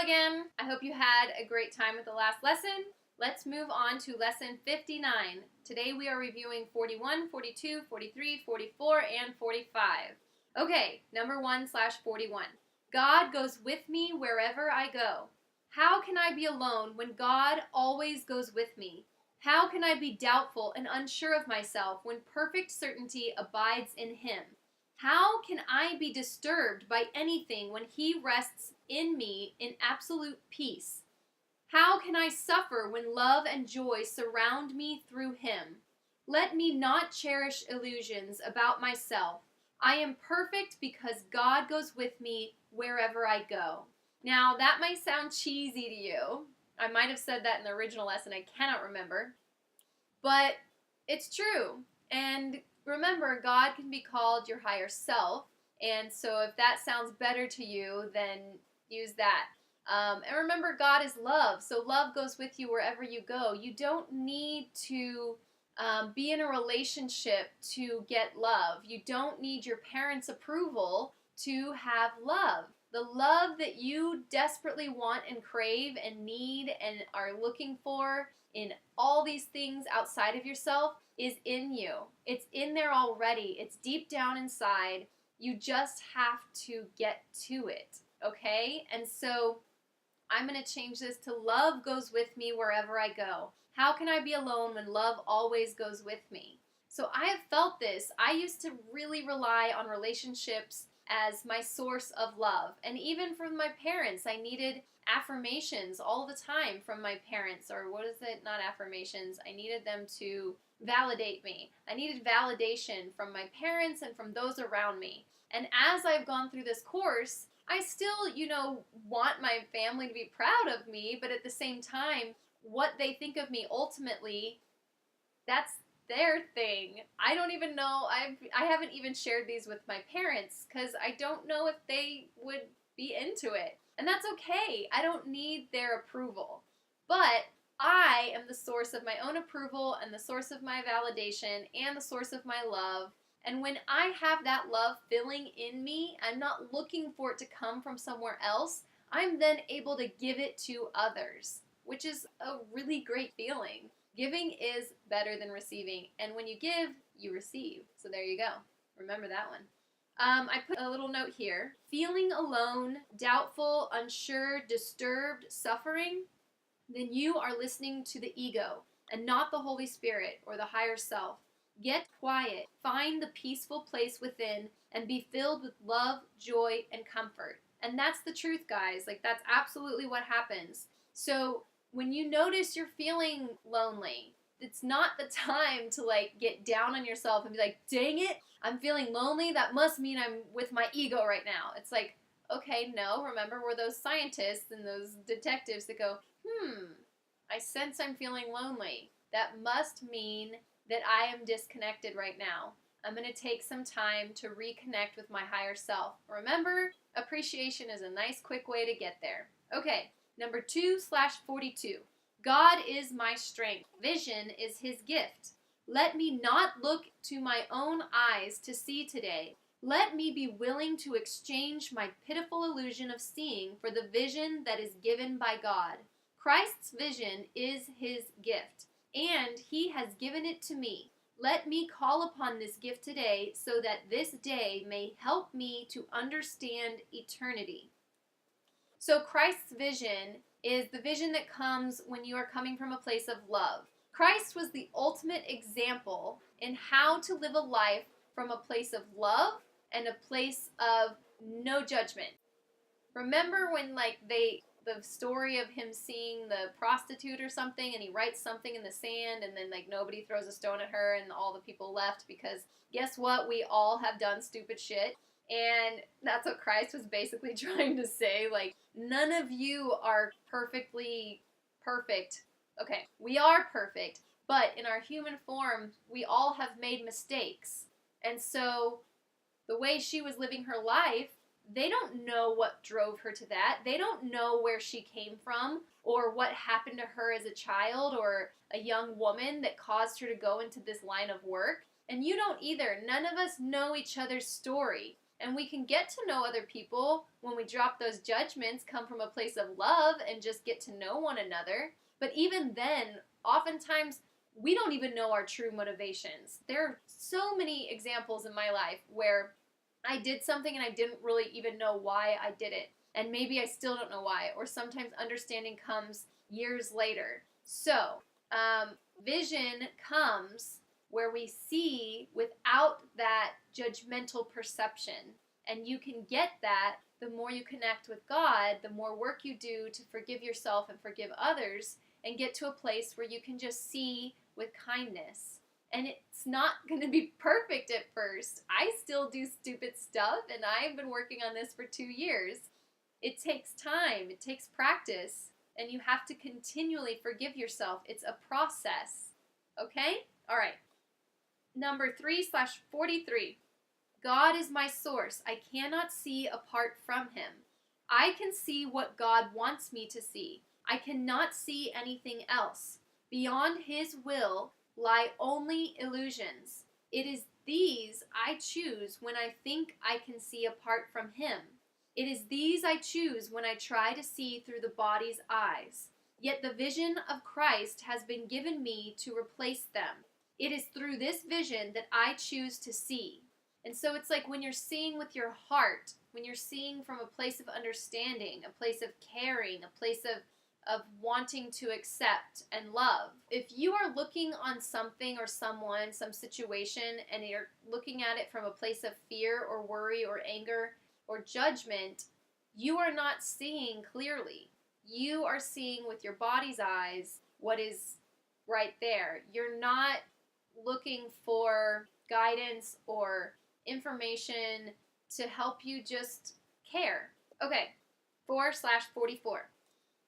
again. I hope you had a great time with the last lesson. Let's move on to lesson 59. Today we are reviewing 41, 42, 43, 44, and 45. Okay, number 1/41. God goes with me wherever I go. How can I be alone when God always goes with me? How can I be doubtful and unsure of myself when perfect certainty abides in Him? How can I be disturbed by anything when He rests in me in absolute peace? How can I suffer when love and joy surround me through Him? Let me not cherish illusions about myself. I am perfect because God goes with me wherever I go. Now, that might sound cheesy to you. I might have said that in the original lesson. I cannot remember. But it's true. And remember, God can be called your higher self. And so if that sounds better to you, then use that. And remember, God is love. So love goes with you wherever you go. You don't need to be in a relationship to get love. You don't need your parents' approval to have love. The love that you desperately want and crave and need and are looking for in all these things outside of yourself is in you. It's in there already. It's deep down inside. You just have to get to it, okay? And so I'm going to change this to love goes with me wherever I go. How can I be alone when love always goes with me? So I have felt this. I used to really rely on relationships as my source of love. And even from my parents, I needed affirmations all the time from my parents. Or what is it? Not affirmations. I needed them to validate me. I needed validation from my parents and from those around me. And as I've gone through this course, I still, want my family to be proud of me, but at the same time, what they think of me ultimately, that's their thing. I don't even know. I haven't even shared these with my parents because I don't know if they would be into it. And that's okay. I don't need their approval. But I am the source of my own approval and the source of my validation and the source of my love. And when I have that love filling in me, I'm not looking for it to come from somewhere else. I'm then able to give it to others, which is a really great feeling. Giving is better than receiving. And when you give, you receive. So there you go. Remember that one. I put a little note here. Feeling alone, doubtful, unsure, disturbed, suffering, then you are listening to the ego and not the Holy Spirit or the higher self. Get quiet. Find the peaceful place within and be filled with love, joy, and comfort. And that's the truth, guys. That's absolutely what happens. So when you notice you're feeling lonely, it's not the time to get down on yourself and be like, dang it, I'm feeling lonely. That must mean I'm with my ego right now. It's like, okay, no, remember, we're those scientists and those detectives that go, I sense I'm feeling lonely. That must mean that I am disconnected right now. I'm going to take some time to reconnect with my higher self. Remember, appreciation is a nice, quick way to get there. Okay. Number 2/42. God is my strength. Vision is His gift. Let me not look to my own eyes to see today. Let me be willing to exchange my pitiful illusion of seeing for the vision that is given by God. Christ's vision is His gift, and He has given it to me. Let me call upon this gift today so that this day may help me to understand eternity. So Christ's vision is the vision that comes when you are coming from a place of love. Christ was the ultimate example in how to live a life from a place of love and a place of no judgment. Remember when the story of him seeing the prostitute or something, and he writes something in the sand, and then nobody throws a stone at her and all the people left because guess what? We all have done stupid shit. And that's what Christ was basically trying to say. None of you are perfectly perfect. Okay, we are perfect, but in our human form, we all have made mistakes. And so the way she was living her life, they don't know what drove her to that. They don't know where she came from or what happened to her as a child or a young woman that caused her to go into this line of work. And you don't either. None of us know each other's story. And we can get to know other people when we drop those judgments, come from a place of love and just get to know one another. But even then, oftentimes, we don't even know our true motivations. There are so many examples in my life where I did something and I didn't really even know why I did it. And maybe I still don't know why. Or sometimes understanding comes years later. So, vision comes where we see without that judgmental perception. And you can get that the more you connect with God, the more work you do to forgive yourself and forgive others, and get to a place where you can just see with kindness. And it's not going to be perfect at first. I still do stupid stuff, and I've been working on this for 2 years. It takes time, it takes practice, and you have to continually forgive yourself. It's a process. Okay? All right. Number 3/43. God is my source. I cannot see apart from him. I can see what God wants me to see. I cannot see anything else. Beyond his will lie only illusions. It is these I choose when I think I can see apart from him. It is these I choose when I try to see through the body's eyes. Yet the vision of Christ has been given me to replace them. It is through this vision that I choose to see. And so it's like when you're seeing with your heart, when you're seeing from a place of understanding, a place of caring, a place of wanting to accept and love. If you are looking on something or someone, some situation, and you're looking at it from a place of fear or worry or anger or judgment, you are not seeing clearly. You are seeing with your body's eyes what is right there. You're not looking for guidance or information to help you just care. Okay, 4/44.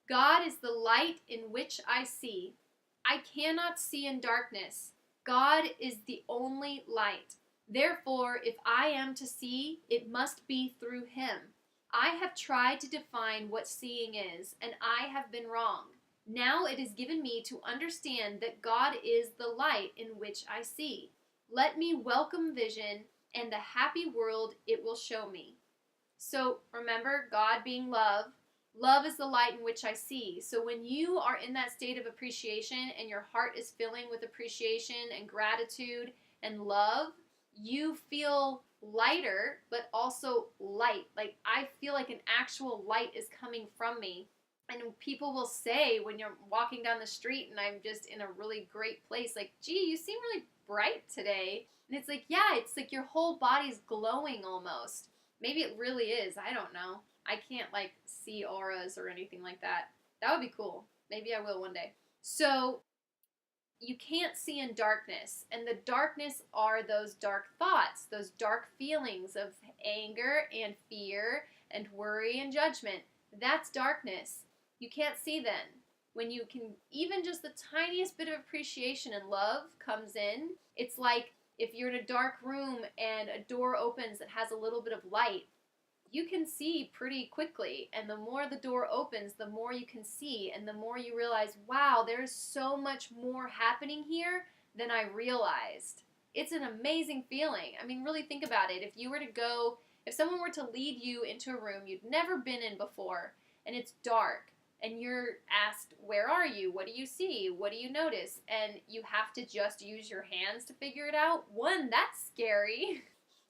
God is the light in which I see. I cannot see in darkness. God is the only light. Therefore, if I am to see, it must be through him. I have tried to define what seeing is, and I have been wrong. Now it is given me to understand that God is the light in which I see. Let me welcome vision and the happy world it will show me. So remember, God being love. Love is the light in which I see. So when you are in that state of appreciation and your heart is filling with appreciation and gratitude and love, you feel lighter, but also light. Like I feel like an actual light is coming from me. And people will say when you're walking down the street and I'm just in a really great place, like, gee, you seem really bright today. And it's like, yeah, it's like your whole body's glowing almost. Maybe it really is. I don't know. I can't like see auras or anything like that. That would be cool. Maybe I will one day. So you can't see in darkness. And the darkness are those dark thoughts, those dark feelings of anger and fear and worry and judgment. That's darkness. You can't see then. When you can, even just the tiniest bit of appreciation and love comes in, it's like if you're in a dark room and a door opens that has a little bit of light, you can see pretty quickly. And the more the door opens, the more you can see. And the more you realize, wow, there's so much more happening here than I realized. It's an amazing feeling. I mean, really think about it. If someone were to lead you into a room you'd never been in before, and it's dark, and you're asked, where are you? What do you see? What do you notice? And you have to just use your hands to figure it out. 1, that's scary.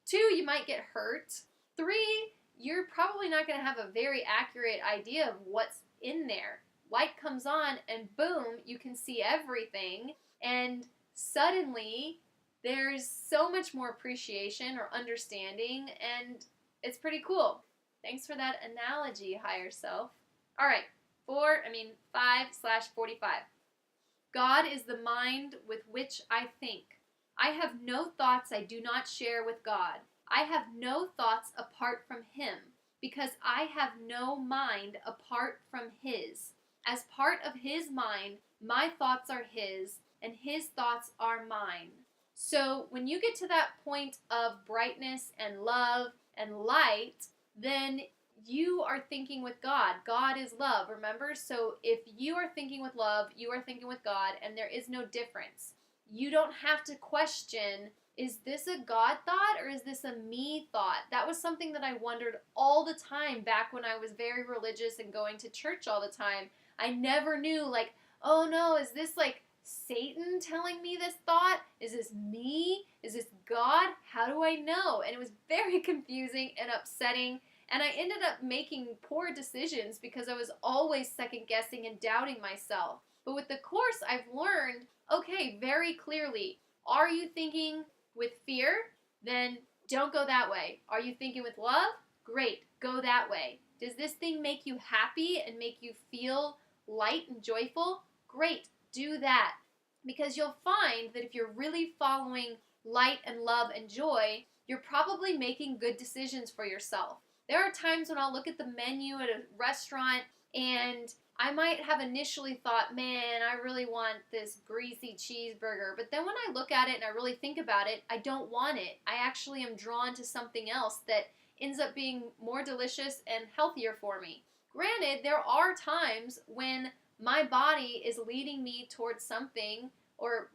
2, you might get hurt. 3, you're probably not going to have a very accurate idea of what's in there. Light comes on and boom, you can see everything. And suddenly there's so much more appreciation or understanding, and it's pretty cool. Thanks for that analogy, higher self. All right. 5/45. God is the mind with which I think. I have no thoughts I do not share with God. I have no thoughts apart from him, because I have no mind apart from his. As part of his mind, my thoughts are his, and his thoughts are mine. So when you get to that point of brightness and love and light, then you are thinking with God. God is love, remember? So if you are thinking with love, you are thinking with God, and there is no difference. You don't have to question is this a God thought or is this a me thought? That was something that I wondered all the time back when I was very religious and going to church all the time. I never knew, like, oh no, is this like Satan telling me this thought? Is this me? Is this God? How do I know? And it was very confusing and upsetting. And I ended up making poor decisions because I was always second guessing and doubting myself. But with the course, I've learned, okay, very clearly, are you thinking with fear? Then don't go that way. Are you thinking with love? Great, go that way. Does this thing make you happy and make you feel light and joyful? Great, do that. Because you'll find that if you're really following light and love and joy, you're probably making good decisions for yourself. There are times when I'll look at the menu at a restaurant and I might have initially thought, man, I really want this greasy cheeseburger. But then when I look at it and I really think about it, I don't want it. I actually am drawn to something else that ends up being more delicious and healthier for me. Granted, there are times when my body is leading me towards something or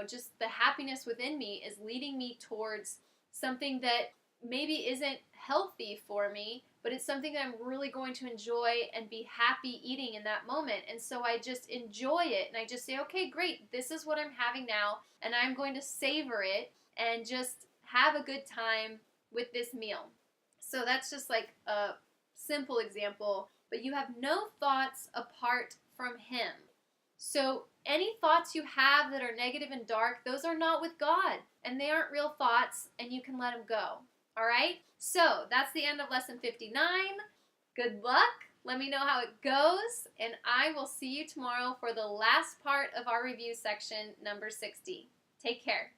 just the happiness within me is leading me towards something that maybe isn't healthy for me, but it's something that I'm really going to enjoy and be happy eating in that moment. And so I just enjoy it and I just say, okay, great, this is what I'm having now, and I'm going to savor it and just have a good time with this meal. So that's just like a simple example, but you have no thoughts apart from Him. So any thoughts you have that are negative and dark, those are not with God, and they aren't real thoughts, and you can let them go. All right? So that's the end of lesson 59. Good luck. Let me know how it goes, and I will see you tomorrow for the last part of our review section, number 60. Take care.